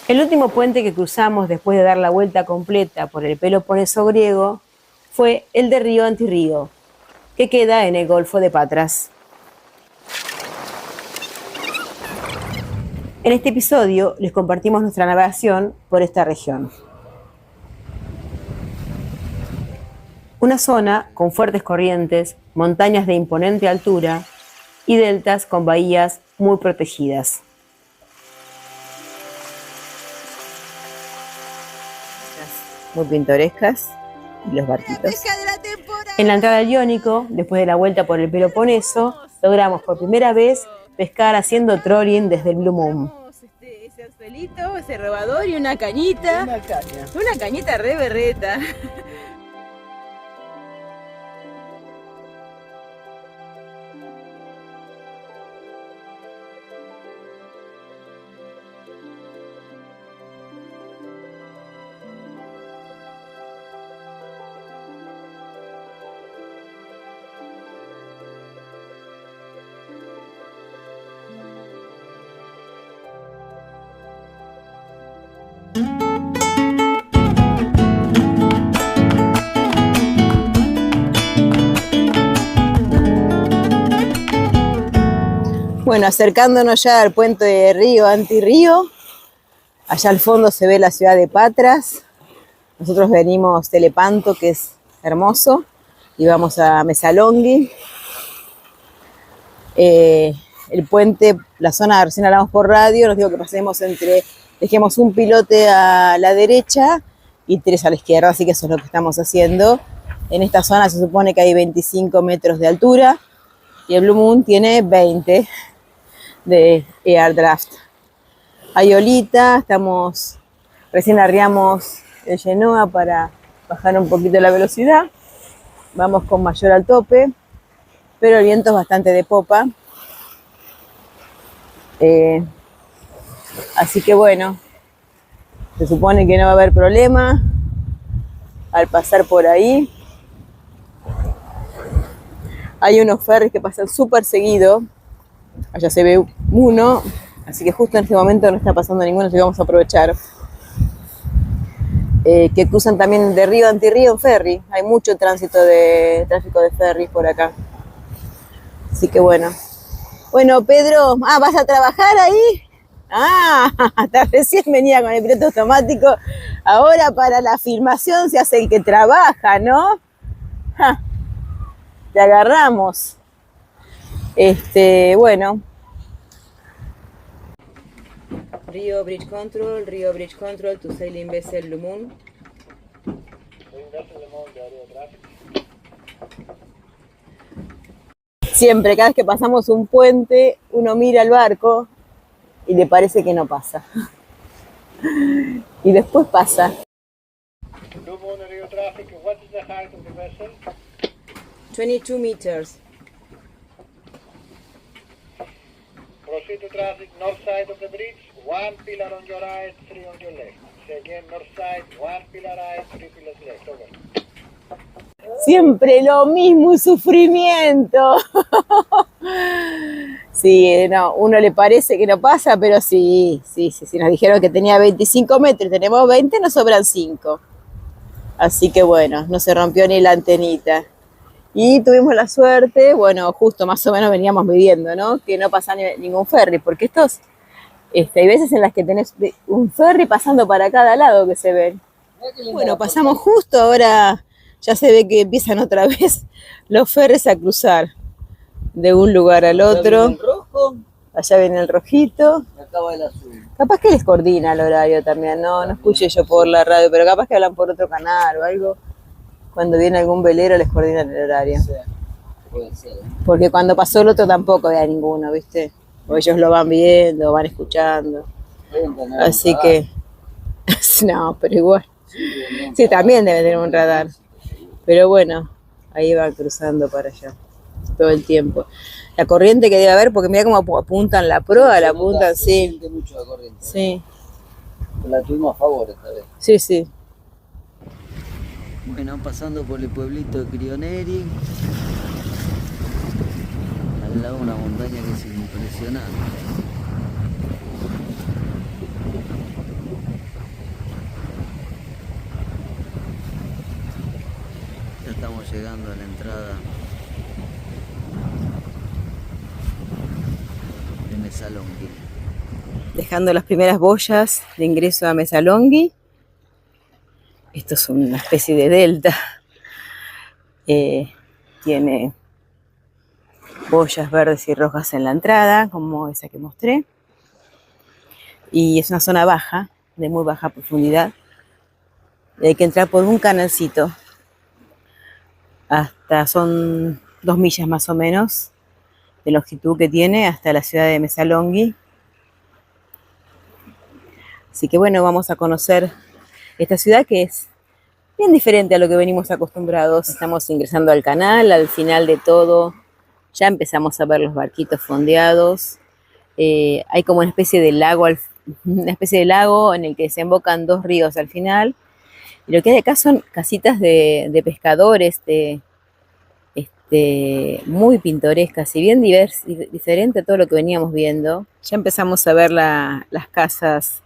El último puente que cruzamos después de dar la vuelta completa por el Peloponeso griego fue el de Río Antirrío, que queda en el Golfo de Patras. En este episodio les compartimos nuestra navegación por esta región. Una zona con fuertes corrientes, montañas de imponente altura y deltas con bahías muy protegidas. Muy pintorescas y los barquitos. En la entrada al Iónico, después de la vuelta por el Peloponeso, logramos por primera vez pescar haciendo trolling desde el Blue Moon. Ese anzuelito, ese robador y una cañita. Una cañita re berreta. Bueno, acercándonos ya al puente de Río Antirrío, allá al fondo se ve la ciudad de Patras. Nosotros venimos de Lepanto, que es hermoso, y vamos a Mesalonghi. El puente, la zona, recién hablamos por radio, nos dijo que pasemos dejemos un pilote a la derecha y 3 a la izquierda, así que eso es lo que estamos haciendo. En esta zona se supone que hay 25 metros de altura y el Blue Moon tiene 20 de Air Draft. Hay olita, recién arriamos el Genoa para bajar un poquito la velocidad. Vamos con mayor al tope, pero el viento es bastante de popa. Así que bueno, se supone que no va a haber problema al pasar por ahí. Hay unos ferries que pasan súper seguido. Allá se ve uno, así que justo en este momento no está pasando ninguno, así que vamos a aprovechar. Que cruzan también de Río Antirrío en ferry. Hay mucho tráfico de ferries por acá. Así que bueno. Bueno, Pedro, ¿vas a trabajar ahí? Hasta recién venía con el piloto automático. Ahora para la filmación se hace el que trabaja, ¿no? Te agarramos. Bueno. Rio Bridge Control, to sailing vessel Blue Moon. Siempre, cada vez que pasamos un puente, uno mira el barco y le parece que no pasa. Y después pasa. Blue Moon Rio traffic, what is the height of the vessel? 22 meters. Proceed to traffic north side of the bridge, 1 pillar on your right, 3 on your left. Say again, north side, 1 pillar right, 3 pillars left. Over. Siempre lo mismo, un sufrimiento. Sí, no, uno le parece que no pasa, pero sí, nos dijeron que tenía 25 metros, tenemos 20, nos sobran 5. Así que bueno, no se rompió ni la antenita. Y tuvimos la suerte, bueno, justo más o menos veníamos midiendo, ¿no? Que no pasa ningún ferry, porque hay veces en las que tenés un ferry pasando para cada lado que se ven. Bueno, pasamos justo, ahora ya se ve que empiezan otra vez los ferries a cruzar de un lugar al otro. Allá viene el rojo. Allá viene el rojito. Y acá va el azul. Capaz que les coordina el horario también, no escuché yo por la radio, pero capaz que hablan por otro canal o algo. Cuando viene algún velero les coordinan el horario. Puede ser. Porque cuando pasó el otro tampoco había ninguno, ¿viste? O ellos lo van viendo, van escuchando. Así que... No, pero igual. Sí, también debe tener un radar. Pero bueno, ahí van cruzando para allá todo el tiempo. La corriente que debe haber, porque mira cómo apuntan la proa, la apuntan, Se sí. siente mucho la corriente. Sí. La tuvimos a favor esta vez. Sí, sí. Bueno, pasando por el pueblito de Crioneri. Al lado una montaña que es impresionante. estamos llegando a la entrada de Mesalonghi. Dejando las primeras boyas de ingreso a Mesalonghi. Esto es una especie de delta. Tiene boyas verdes y rojas en la entrada, como esa que mostré. Y es una zona baja, de muy baja profundidad. Y hay que entrar por un canalcito. Son 2 millas más o menos de longitud que tiene hasta la ciudad de Mesalonghi. Así que bueno, vamos a conocer esta ciudad que es bien diferente a lo que venimos acostumbrados. Estamos ingresando al canal, al final de todo ya empezamos a ver los barquitos fondeados. Hay como una especie de lago en el que desembocan 2 ríos al final. Y lo que hay acá son casitas de pescadores, muy pintorescas y bien diferente a todo lo que veníamos viendo. Ya empezamos a ver las casas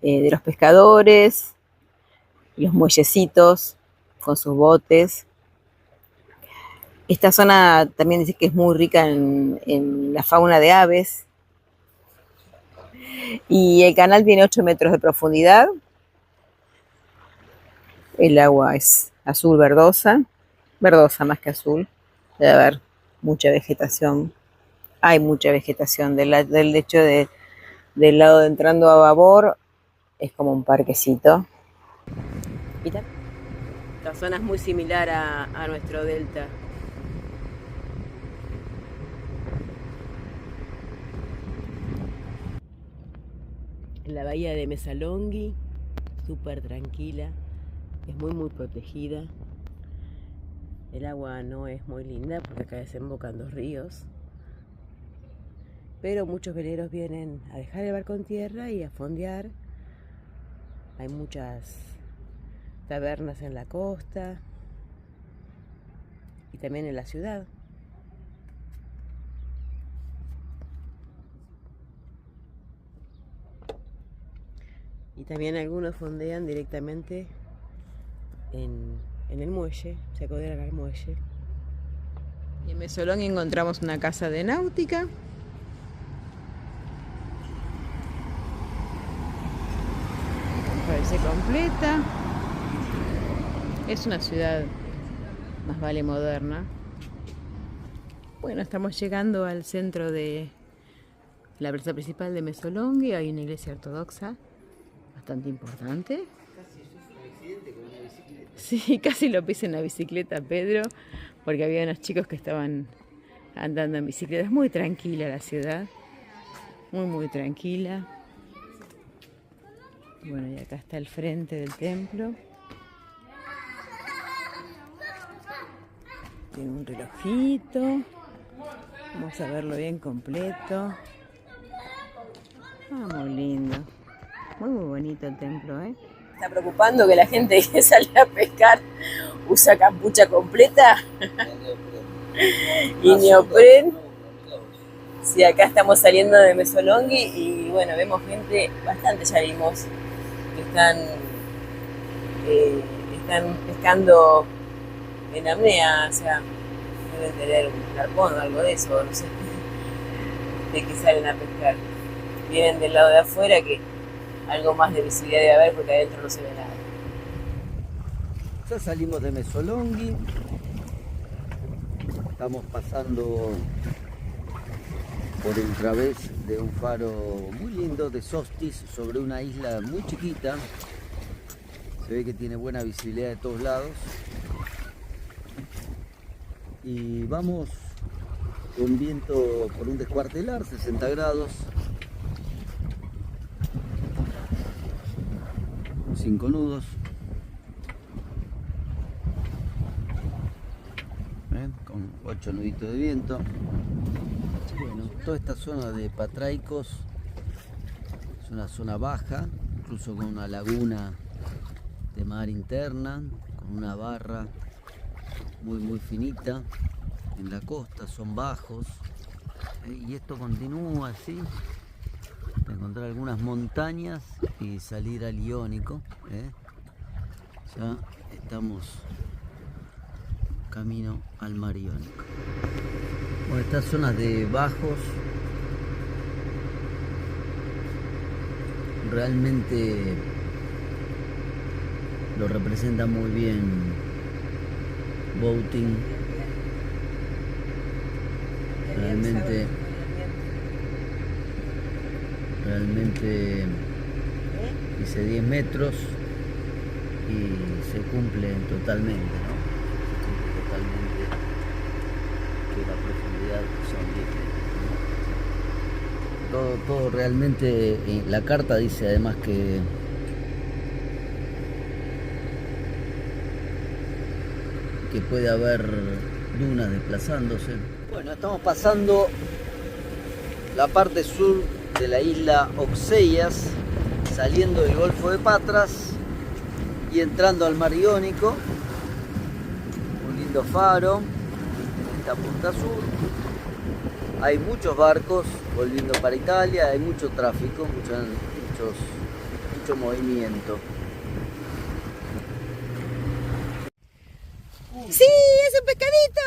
de los pescadores, los muellecitos con sus botes. Esta zona también dice que es muy rica en la fauna de aves. Y el canal tiene 8 metros de profundidad. El agua es azul verdosa más que azul. Debe haber mucha vegetación. Hay mucha vegetación. Del hecho del lado de entrando a babor es como un parquecito. Esta zona es muy similar a nuestro delta. En la bahía de Mesalonghi, súper tranquila, es muy protegida. El agua no es muy linda porque acá desembocan 2 ríos. Pero muchos veleros vienen a dejar el barco en tierra y a fondear. Hay muchas tabernas en la costa y también en la ciudad. Y también algunos fondean directamente en el muelle, se apoderan al muelle. Y en Mesolonghi encontramos una casa de náutica. Parece completa. Es una ciudad más vale moderna. Bueno, estamos llegando al centro de la plaza principal de Mesolonghi. Hay una iglesia ortodoxa bastante importante. Sí, casi lo pisa en la bicicleta Pedro, porque había unos chicos que estaban andando en bicicleta. Es muy tranquila la ciudad, muy tranquila. Bueno, y acá está el frente del templo. Tiene un relojito. Vamos a verlo bien completo. Muy lindo. Muy bonito el templo, ¿eh? Está preocupando que la gente que sale a pescar usa capucha completa y neopren. Sí, acá estamos saliendo de Mesolonghi y bueno, vemos gente, bastante ya vimos, que están pescando en apnea, o sea, deben tener un arpón o algo de eso, no sé, de que salen a pescar. Vienen del lado de afuera, que algo más de visibilidad debe haber porque adentro no se ve nada. Ya salimos de Mesolonghi. Estamos pasando por el través de un faro muy lindo de Sostis sobre una isla muy chiquita. Se ve que tiene buena visibilidad de todos lados. Y vamos con viento por un descuartelar, 60 grados. 5 nudos. Con 8 nuditos de viento. Bueno, toda esta zona de Patraicos es una zona baja, incluso con una laguna de mar interna, con una barra muy finita. En la costa son bajos, y esto continúa así, de encontrar algunas montañas y salir al Iónico. Ya estamos camino al Mar Iónico. Bueno, estas zonas de bajos realmente lo representa muy bien Boating. Realmente dice 10 metros y se cumple totalmente, ¿no? Se cumple totalmente que la profundidad son 10 metros, ¿no? Todo realmente, la carta dice además que puede haber dunas desplazándose. Bueno, estamos pasando la parte sur de la isla Oxeyas, saliendo del Golfo de Patras y entrando al Mar Iónico. Un lindo faro en esta punta sur. Hay muchos barcos volviendo para Italia, hay mucho tráfico, mucho movimiento. ¡Sí! ¡Es un pescadito!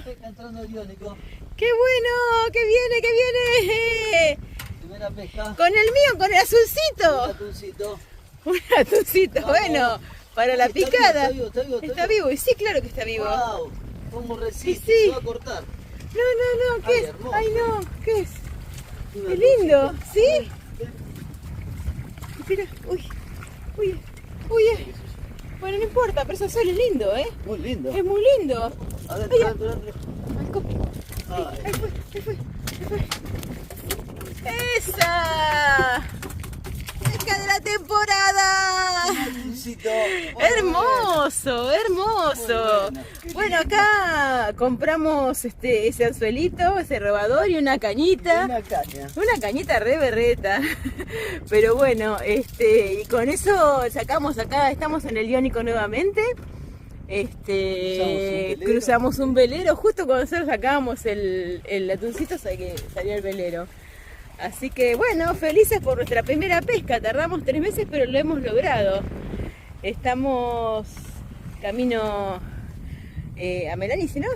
Pesca entrando al Iónico. ¡Qué bueno! ¡Que viene, que viene! Primera pesca. Con el mío, con el azulcito. Un atuncito. Un atuncito, Vamos. bueno, para la Está vivo, picada. está vivo. Y sí, claro que está vivo. Wow, cómo resiste, Sí, sí. se va a cortar. No, ¿qué Ay, es? hermoso. Ay, no, ¿qué es? Un Qué lindo, atuncito. ¿sí? Mira, uy. Bueno, no importa, pero eso solo es lindo, ¿eh? Muy lindo. Es muy lindo. Adentro. Ahí fue. ¡Esa! ¡Pesca de la temporada! Atuncito. Hermoso. Muy Bueno, acá compramos ese anzuelito, ese robador y una cañita. Una caña. Una cañita re berreta. Pero bueno, y con eso sacamos acá, estamos en el Iónico nuevamente. Cruzamos un velero, justo cuando nosotros sacábamos el atuncito salió el velero. Así que bueno, felices por nuestra primera pesca. Tardamos 3 meses, pero lo hemos logrado. Estamos camino a Melanice, ¿no?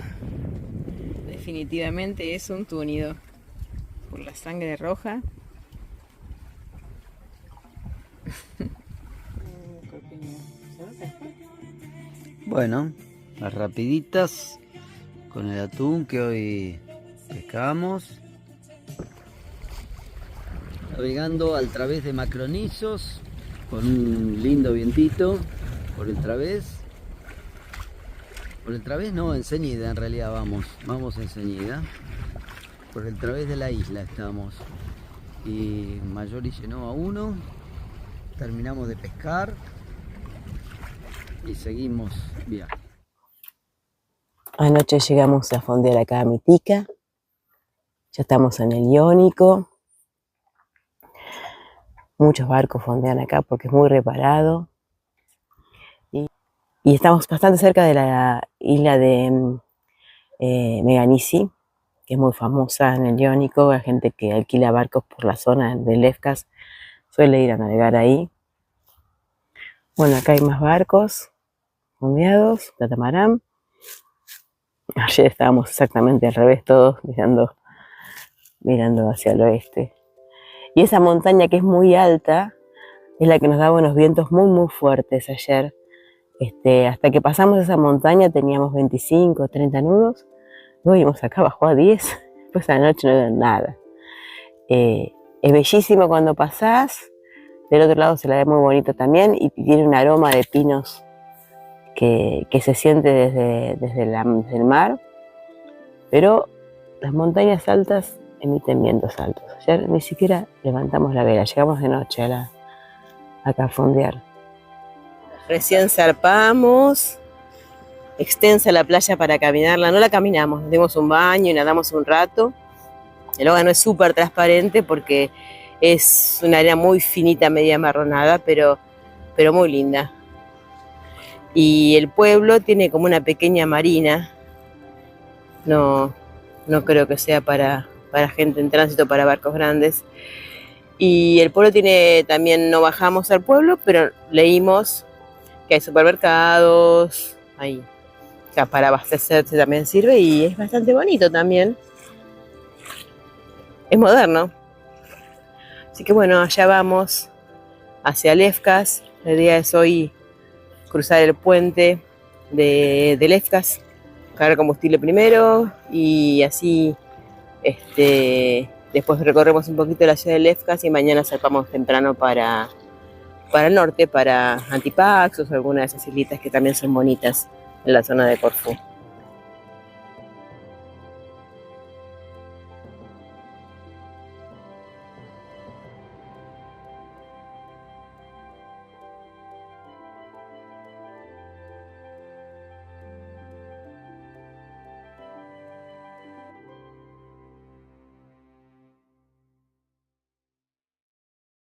Definitivamente es un túnido por la sangre roja. Bueno, las rapiditas con el atún que hoy pescamos. Navegando al través de Macronizos con un lindo vientito por el través. Por el través no, en Ceñida en realidad vamos en Ceñida. Por el través de la isla estamos. Y Mayori llenó a 1. Terminamos de pescar. Y seguimos viaje. Anoche llegamos a fondear acá a Mitica. Ya estamos en el Iónico. Muchos barcos fondean acá porque es muy reparado. Y estamos bastante cerca de la isla de Meganici, que es muy famosa en el Iónico. Hay gente que alquila barcos por la zona de Lefkas, suele ir a navegar ahí. Bueno, acá hay más barcos fondeados, catamarán. Ayer estábamos exactamente al revés, todos mirando hacia el oeste. Y esa montaña que es muy alta es la que nos daba unos vientos muy fuertes ayer. Hasta que pasamos esa montaña teníamos 25, 30 nudos. Luego vimos acá, bajó a 10. Después a la noche no era nada. Es bellísimo cuando pasás. Del otro lado se la ve muy bonito también y tiene un aroma de pinos que se siente desde el mar. Pero las montañas altas emiten vientos altos. Ayer ni siquiera levantamos la vela, llegamos de noche acá a fondear. Recién zarpamos, extensa la playa para caminarla, no la caminamos, nos dimos un baño y nadamos un rato. El agua no es súper transparente porque es una arena muy finita, media amarronada, pero muy linda. Y el pueblo tiene como una pequeña marina, no creo que sea para gente en tránsito, para barcos grandes. Y el pueblo tiene también, no bajamos al pueblo, pero leímos que hay supermercados, hay sea, para abastecerse también sirve y es bastante bonito también. Es moderno. Así que bueno, allá vamos hacia Lefkas. La idea es hoy cruzar el puente de Lefkas, cargar combustible primero y así después recorremos un poquito la ciudad de Lefkas y mañana zarpamos temprano para el norte, para Antipaxos o alguna de esas islitas que también son bonitas en la zona de Corfú.